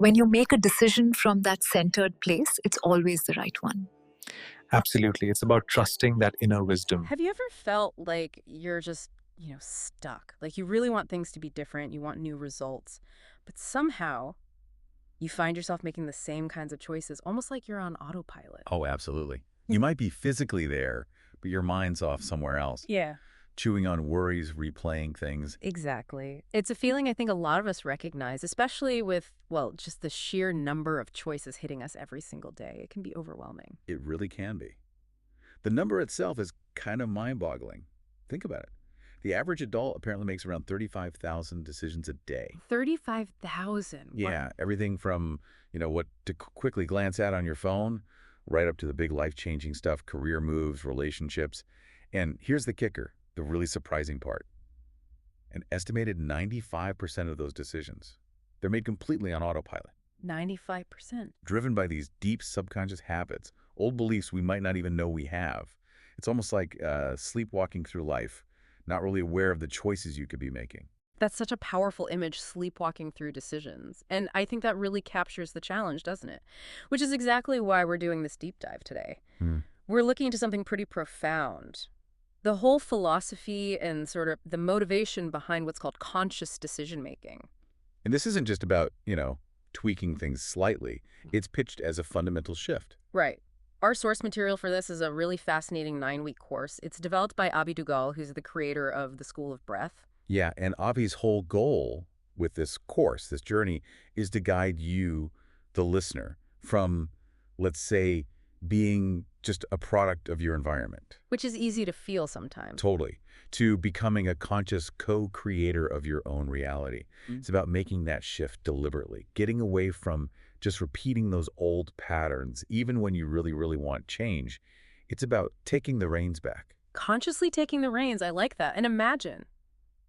when you make a decision from that centered place, it's always the right one. Absolutely. It's about trusting that inner wisdom. Have you ever felt like you're just, stuck? Like you really want things to be different, you want new results, but somehow you find yourself making the same kinds of choices, almost like you're on autopilot. Oh, absolutely. You might be physically there, but your mind's off somewhere else, Yeah, chewing on worries, replaying things. exactly. It's a feeling I think a lot of us recognize, especially with, well, just the sheer number of choices hitting us every single day. It can be overwhelming. It really can be. The number itself is kind of mind-boggling. Think about it. The average adult apparently makes around 35,000 decisions a day. 35,000. Yeah, everything from, what to quickly glance at on your phone, right up to the big life-changing stuff, career moves, relationships. And here's the kicker, the really surprising part. An estimated 95% of those decisions, they're made completely on autopilot, 95%. driven by these deep subconscious habits, old beliefs we might not even know we have. It's almost like sleepwalking through life, not really aware of the choices you could be making. That's such a powerful image, sleepwalking through decisions. And I think that really captures the challenge, doesn't it? Which is exactly why we're doing this deep dive today. We're looking into something pretty profound. The whole philosophy and sort of the motivation behind what's called conscious decision making. And this isn't just about, tweaking things slightly. It's pitched as a fundamental shift. Right. Our source material for this is a really fascinating 9-week course. It's developed by Abhi Duggal, who's the creator of the School of Breath. Yeah, and Avi's whole goal with this course, this journey, is to guide you, the listener, from, let's say, being just a product of your environment. Which is easy to feel sometimes. Totally. To becoming a conscious co-creator of your own reality. It's about making that shift deliberately, getting away from just repeating those old patterns, even when you really, really want change. It's about taking the reins back. Consciously taking the reins, I like that. And imagine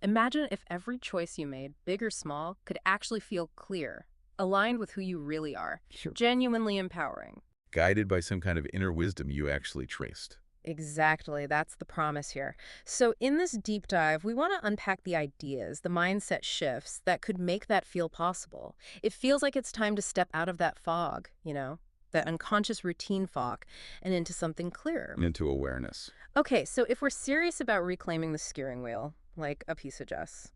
if every choice you made, big or small, could actually feel clear, aligned with who you really are, genuinely empowering. Guided by some kind of inner wisdom you actually traced. Exactly. That's the promise here. So in this deep dive, we want to unpack the ideas, the mindset shifts that could make that feel possible. It feels like it's time to step out of that fog, that unconscious routine fog, and into something clearer. Into awareness. Okay, so if we're serious about reclaiming the steering wheel, like Abhi suggests,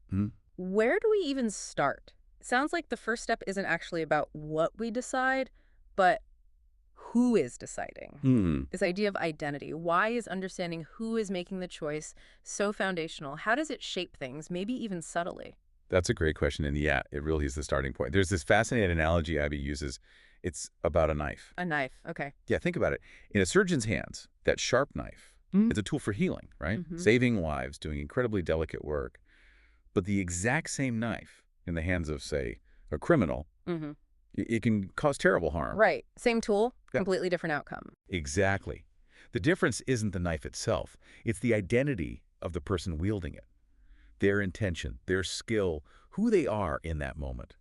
where do we even start? Sounds like the first step isn't actually about what we decide, but who is deciding? This idea of identity. Why is understanding who is making the choice so foundational? How does it shape things, maybe even subtly? That's a great question, and yeah, it really is the starting point. There's this fascinating analogy Abby uses. It's about a knife. A knife, okay. Yeah, think about it. In a surgeon's hands, that sharp knife, it's a tool for healing, right? Saving lives, doing incredibly delicate work. But the exact same knife in the hands of, say, a criminal, it can cause terrible harm. Right. Same tool, Yeah. completely different outcome. Exactly. The difference isn't the knife itself. It's the identity of the person wielding it, their intention, their skill, who they are in that moment.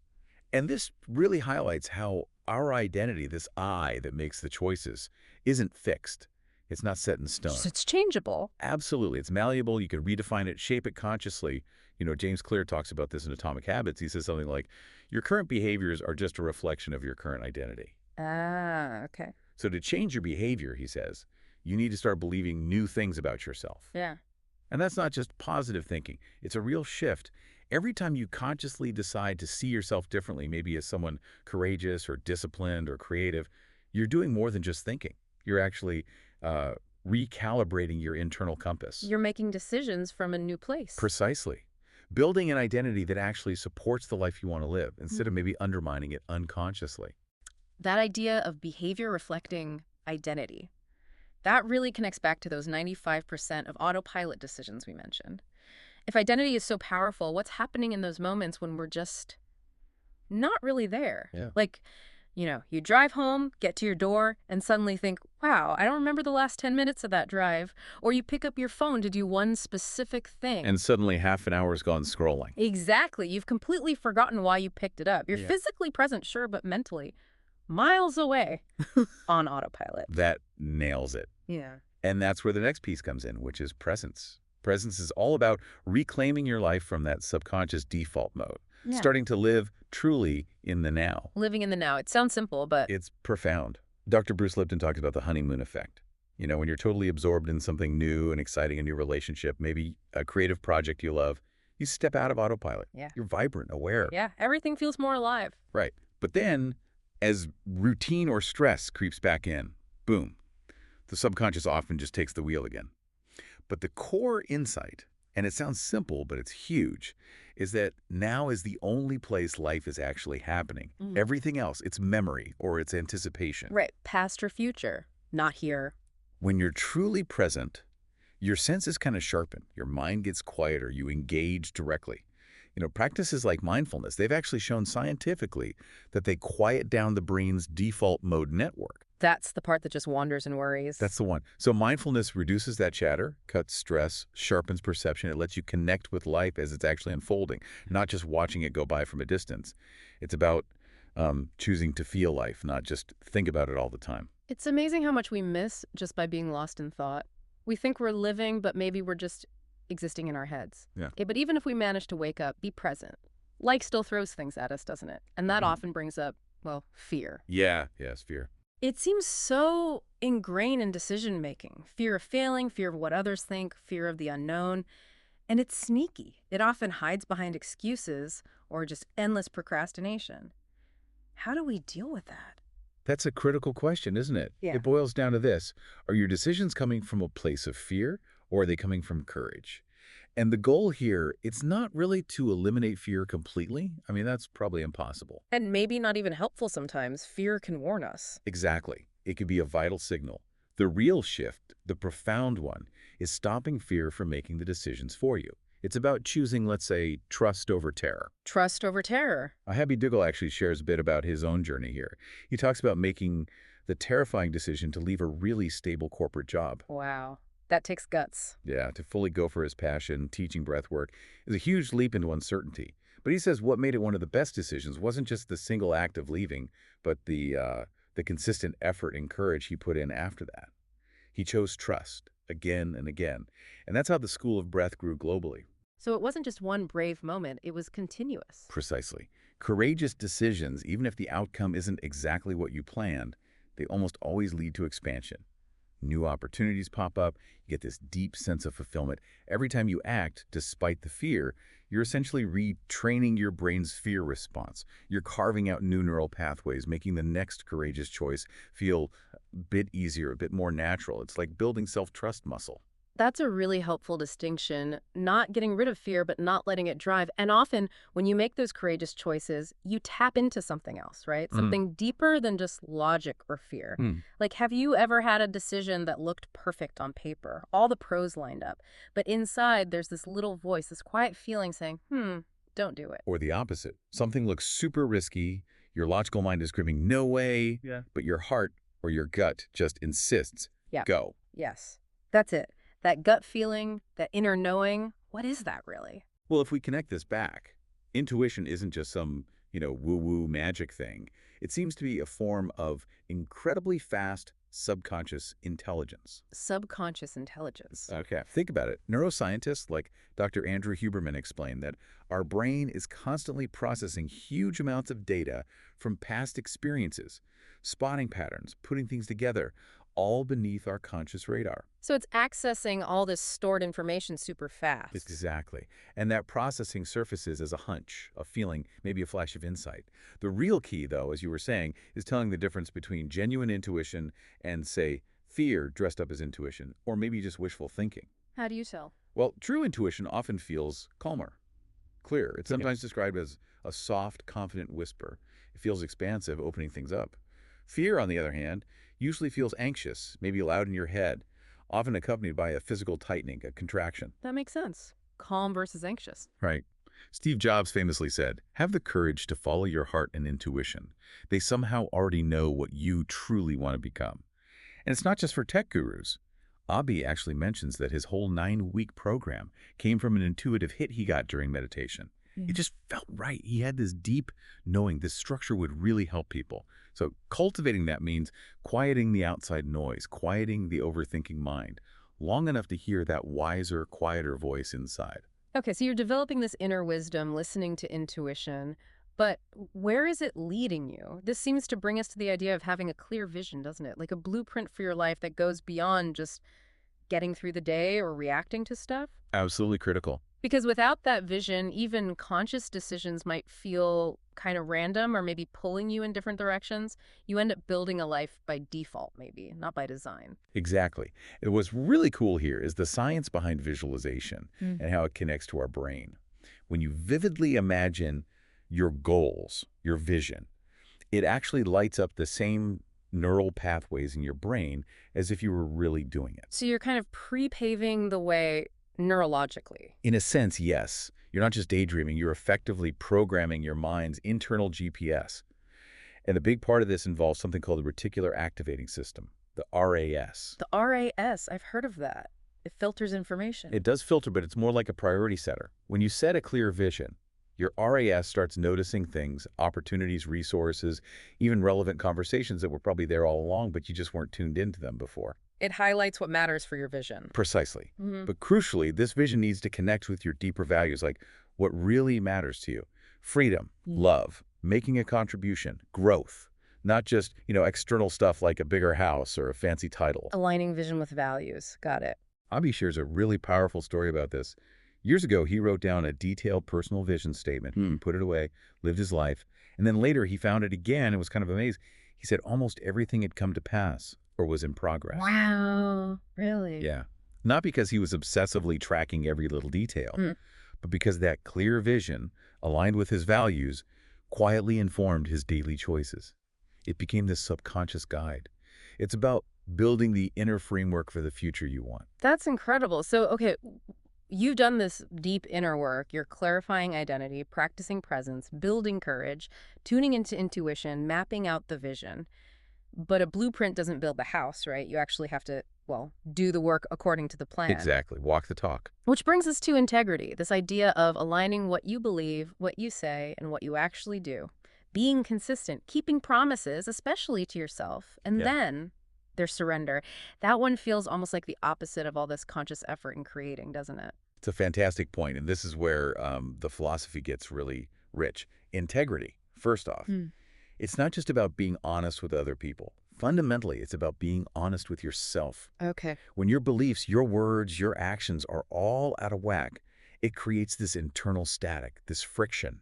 And this really highlights how our identity, this I that makes the choices, isn't fixed. It's not set in stone. So it's changeable. Absolutely. It's malleable. You can redefine it, shape it consciously. James Clear talks about this in Atomic Habits. He says something like, your current behaviors are just a reflection of your current identity. Ah, okay. So to change your behavior, he says, you need to start believing new things about yourself. Yeah. And that's not just positive thinking. It's a real shift. Every time you consciously decide to see yourself differently, maybe as someone courageous or disciplined or creative, you're doing more than just thinking. You're actually recalibrating your internal compass. You're making decisions from a new place. Precisely. Building an identity that actually supports the life you want to live instead of maybe undermining it unconsciously. That idea of behavior reflecting identity, that really connects back to those 95% of autopilot decisions we mentioned. If identity is so powerful, what's happening in those moments when we're just not really there? Yeah. Like, you drive home, get to your door, and suddenly think, wow, I don't remember the last 10 minutes of that drive. Or you pick up your phone to do one specific thing. And suddenly half an hour's gone scrolling. Exactly. You've completely forgotten why you picked it up. You're physically present, sure, but mentally miles away on autopilot. That nails it. Yeah. And that's where the next piece comes in, which is presence. Presence is all about reclaiming your life from that subconscious default mode. Yeah. starting to live truly in the now. Living in the now. It sounds simple, but It's profound. Dr. Bruce Lipton talks about the honeymoon effect. You know, when you're totally absorbed in something new and exciting, a new relationship, maybe a creative project you love, you step out of autopilot. yeah. You're vibrant, aware. Yeah, everything feels more alive. Right. But then, as routine or stress creeps back in, boom, the subconscious often just takes the wheel again. But the core insight, and it sounds simple, but it's huge, is that now is the only place life is actually happening. Everything else, it's memory or it's anticipation. Right. Past or future, not here. When you're truly present, your senses kind of sharpen. Your mind gets quieter. You engage directly. You know, practices like mindfulness, they've actually shown scientifically that they quiet down the brain's default mode network. That's the part that just wanders and worries. That's the one. So mindfulness reduces that chatter, cuts stress, sharpens perception. It lets you connect with life as it's actually unfolding, not just watching it go by from a distance. It's about choosing to feel life, not just think about it all the time. It's amazing how much we miss just by being lost in thought. We think we're living, but maybe we're just existing in our heads. Yeah. But even if we manage to wake up, be present, life still throws things at us, doesn't it? And that often brings up, well, fear. Yeah, yes, fear. It seems so ingrained in decision-making. Fear of failing, fear of what others think, fear of the unknown. And it's sneaky. It often hides behind excuses or just endless procrastination. How do we deal with that? That's a critical question, isn't it? Yeah. It boils down to this. Are your decisions coming from a place of fear, or are they coming from courage? And the goal here, it's not really to eliminate fear completely. I mean, that's probably impossible. And maybe not even helpful sometimes. Fear can warn us. Exactly. It could be a vital signal. The real shift, the profound one, is stopping fear from making the decisions for you. It's about choosing, let's say, trust over terror. Trust over terror. Abhi Duggal actually shares a bit about his own journey here. He talks about making the terrifying decision to leave a really stable corporate job. Wow. That takes guts. Yeah, to fully go for his passion, teaching breathwork, is a huge leap into uncertainty. But he says what made it one of the best decisions wasn't just the single act of leaving, but the consistent effort and courage he put in after that. He chose trust again and again. And that's how the School of Breath grew globally. So it wasn't just one brave moment, it was continuous. Precisely. Courageous decisions, even if the outcome isn't exactly what you planned, they almost always lead to expansion. New opportunities pop up, you get this deep sense of fulfillment. Every time you act, despite the fear, you're essentially retraining your brain's fear response. You're carving out new neural pathways, making the next courageous choice feel a bit easier, a bit more natural. It's like building self-trust muscle. That's a really helpful distinction, not getting rid of fear, but not letting it drive. And often, when you make those courageous choices, you tap into something else, right? Something deeper than just logic or fear. Like, have you ever had a decision that looked perfect on paper? All the pros lined up. But inside, there's this little voice, this quiet feeling saying, don't do it. Or the opposite. Something looks super risky, your logical mind is screaming, no way, but your heart or your gut just insists, go. Yes, that's it. That gut feeling, that inner knowing, what is that really? Well, if we connect this back, intuition isn't just some, woo-woo magic thing. It seems to be a form of incredibly fast subconscious intelligence. Subconscious intelligence. Okay, think about it. Neuroscientists like Dr. Andrew Huberman explained that our brain is constantly processing huge amounts of data from past experiences, spotting patterns, putting things together, all beneath our conscious radar. So it's accessing all this stored information super fast. Exactly. And that processing surfaces as a hunch, a feeling, maybe a flash of insight. The real key, though, as you were saying, is telling the difference between genuine intuition and, say, fear dressed up as intuition, or maybe just wishful thinking. How do you tell? Well, true intuition often feels calmer, clear. It's sometimes described as a soft, confident whisper. It feels expansive, opening things up. Fear, on the other hand, usually feels anxious, maybe loud in your head, often accompanied by a physical tightening, a contraction. That makes sense. Calm versus anxious. Right. Steve Jobs famously said, have the courage to follow your heart and intuition. They somehow already know what you truly want to become. And it's not just for tech gurus. Abhi actually mentions that his whole 9-week program came from an intuitive hit he got during meditation. It just felt right. He had this deep knowing this structure would really help people. So cultivating that means quieting the outside noise, quieting the overthinking mind, long enough to hear that wiser, quieter voice inside. Okay, so you're developing this inner wisdom, listening to intuition, but where is it leading you? This seems to bring us to the idea of having a clear vision, doesn't it? Like a blueprint for your life that goes beyond just getting through the day or reacting to stuff. Absolutely critical. Because without that vision, even conscious decisions might feel kind of random or maybe pulling you in different directions. You end up building a life by default, maybe, not by design. Exactly. And what's really cool here is the science behind visualization Mm. and how it connects to our brain. When you vividly imagine your goals, your vision, it actually lights up the same neural pathways in your brain as if you were really doing it. So you're kind of pre-paving the way neurologically. In a sense, yes. You're not just daydreaming, you're effectively programming your mind's internal GPS. And a big part of this involves something called the reticular activating system, the RAS. The RAS, I've heard of that. It filters information. It does filter, but it's more like a priority setter. When you set a clear vision, your RAS starts noticing things, opportunities, resources, even relevant conversations that were probably there all along, but you just weren't tuned into them before. It highlights what matters for your vision. Precisely. Mm-hmm. But crucially, this vision needs to connect with your deeper values, like what really matters to you. Freedom, love, making a contribution, growth. Not just, external stuff like a bigger house or a fancy title. Aligning vision with values. Got it. Abhi shares a really powerful story about this. Years ago, he wrote down a detailed personal vision statement. He put it away, lived his life, and then later he found it again and was kind of amazed. He said almost everything had come to pass or was in progress. Wow. Really? Yeah. Not because he was obsessively tracking every little detail, but because that clear vision, aligned with his values, quietly informed his daily choices. It became this subconscious guide. It's about building the inner framework for the future you want. That's incredible. So, okay, you've done this deep inner work. You're clarifying identity, practicing presence, building courage, tuning into intuition, mapping out the vision. But a blueprint doesn't build the house, right? You actually have to, well, do the work according to the plan. Exactly. Walk the talk. Which brings us to integrity, this idea of aligning what you believe, what you say, and what you actually do. Being consistent, keeping promises, especially to yourself, and then there's surrender. That one feels almost like the opposite of all this conscious effort in creating, doesn't it? It's a fantastic point, and this is where the philosophy gets really rich. Integrity, first off. It's not just about being honest with other people. Fundamentally, it's about being honest with yourself. Okay. When your beliefs, your words, your actions are all out of whack, it creates this internal static, this friction.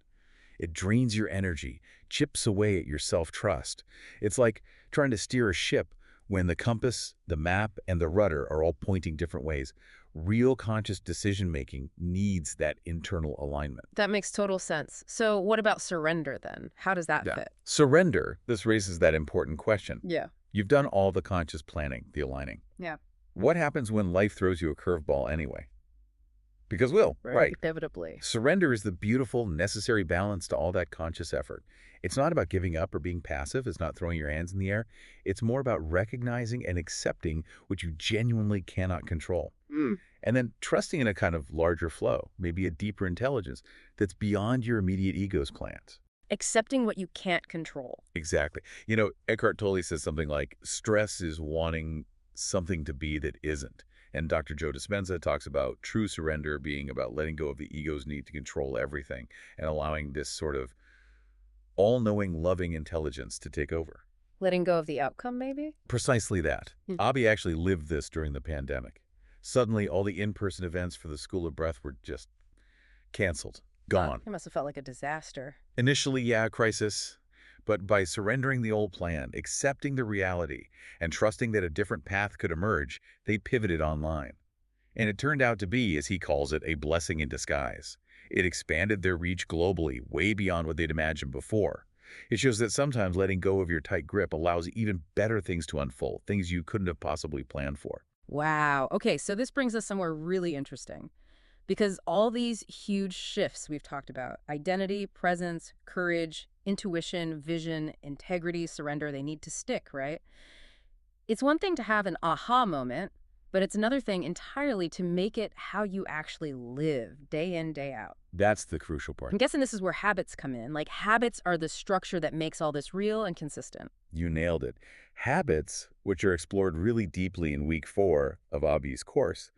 It drains your energy, chips away at your self-trust. It's like trying to steer a ship when the compass, the map, and the rudder are all pointing different ways. Real conscious decision-making needs that internal alignment. That makes total sense. So what about surrender then? How does that fit? Surrender, this raises that important question. Yeah. You've done all the conscious planning, the aligning. Yeah. What happens when life throws you a curveball anyway? Because right. Inevitably. Surrender is the beautiful, necessary balance to all that conscious effort. It's not about giving up or being passive. It's not throwing your hands in the air. It's more about recognizing and accepting what you genuinely cannot control. And then trusting in a kind of larger flow, maybe a deeper intelligence that's beyond your immediate ego's plans. Accepting what you can't control. Exactly. Eckhart Tolle says something like, stress is wanting something to be that isn't. And Dr. Joe Dispenza talks about true surrender being about letting go of the ego's need to control everything and allowing this sort of all-knowing, loving intelligence to take over. Letting go of the outcome, maybe? Precisely that. Abhi actually lived this during the pandemic. Suddenly, all the in-person events for the School of Breath were just canceled, gone. It must have felt like a disaster. Initially, yeah, crisis. But by surrendering the old plan, accepting the reality, and trusting that a different path could emerge, they pivoted online. And it turned out to be, as he calls it, a blessing in disguise. It expanded their reach globally, way beyond what they'd imagined before. It shows that sometimes letting go of your tight grip allows even better things to unfold, things you couldn't have possibly planned for. Wow. Okay, so this brings us somewhere really interesting. Because all these huge shifts we've talked about, identity, presence, courage, intuition, vision, integrity, surrender, they need to stick, right? It's one thing to have an aha moment, but it's another thing entirely to make it how you actually live day in, day out. That's the crucial part. I'm guessing this is where habits come in. Like, habits are the structure that makes all this real and consistent. You nailed it. Habits, which are explored really deeply in week 4 of Abhi's course,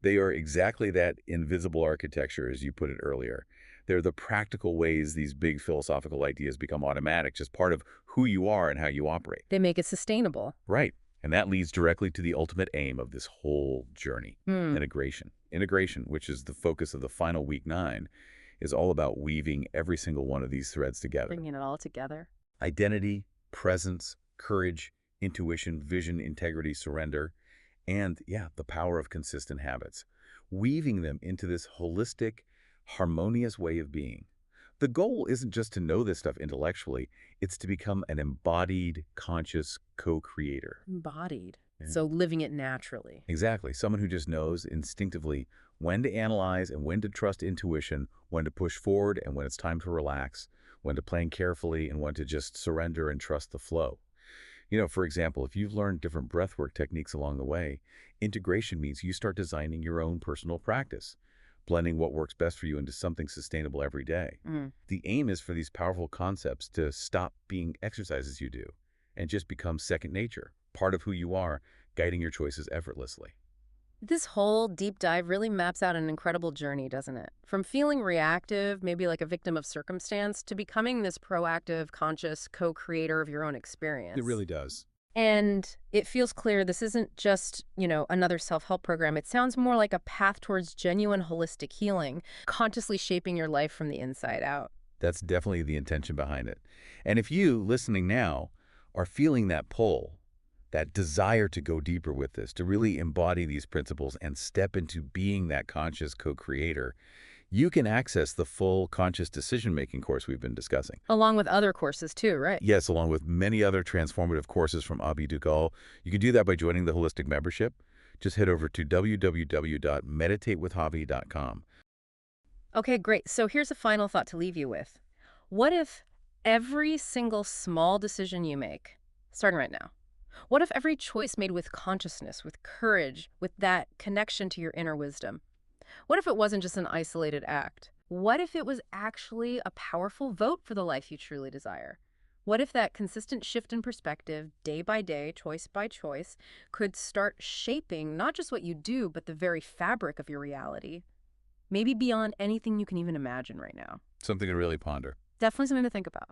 They are exactly that invisible architecture, as you put it earlier. They're the practical ways these big philosophical ideas become automatic, just part of who you are and how you operate. They make it sustainable. Right. And that leads directly to the ultimate aim of this whole journey, Hmm. integration. Integration, which is the focus of the final week 9, is all about weaving every single one of these threads together. Bringing it all together. Identity, presence, courage, intuition, vision, integrity, surrender, and, yeah, the power of consistent habits. Weaving them into this holistic, harmonious way of being. The goal isn't just to know this stuff intellectually, it's to become an embodied, conscious co-creator. Embodied. Yeah. So living it naturally. Exactly. Someone who just knows instinctively when to analyze and when to trust intuition, when to push forward and when it's time to relax, when to plan carefully and when to just surrender and trust the flow. You know, for example, if you've learned different breathwork techniques along the way, integration means you start designing your own personal practice, blending what works best for you into something sustainable every day. Mm. The aim is for these powerful concepts to stop being exercises you do and just become second nature, part of who you are, guiding your choices effortlessly. This whole deep dive really maps out an incredible journey, doesn't it? From feeling reactive, maybe like a victim of circumstance, to becoming this proactive, conscious co-creator of your own experience. It really does. And it feels clear this isn't just, another self-help program. It sounds more like a path towards genuine holistic healing, consciously shaping your life from the inside out. That's definitely the intention behind it. And if you, listening now, are feeling that pull, that desire to go deeper with this, to really embody these principles and step into being that conscious co-creator, you can access the full conscious decision-making course we've been discussing. Along with other courses too, right? Yes, along with many other transformative courses from Abhi Duggal. You can do that by joining the Holistic Membership. Just head over to www.meditatewithjavi.com. Okay, great. So here's a final thought to leave you with. What if every single small decision you make, starting right now, what if every choice made with consciousness, with courage, with that connection to your inner wisdom? What if it wasn't just an isolated act? What if it was actually a powerful vote for the life you truly desire? What if that consistent shift in perspective, day by day, choice by choice, could start shaping not just what you do, but the very fabric of your reality? Maybe beyond anything you can even imagine right now. Something to really ponder. Definitely something to think about.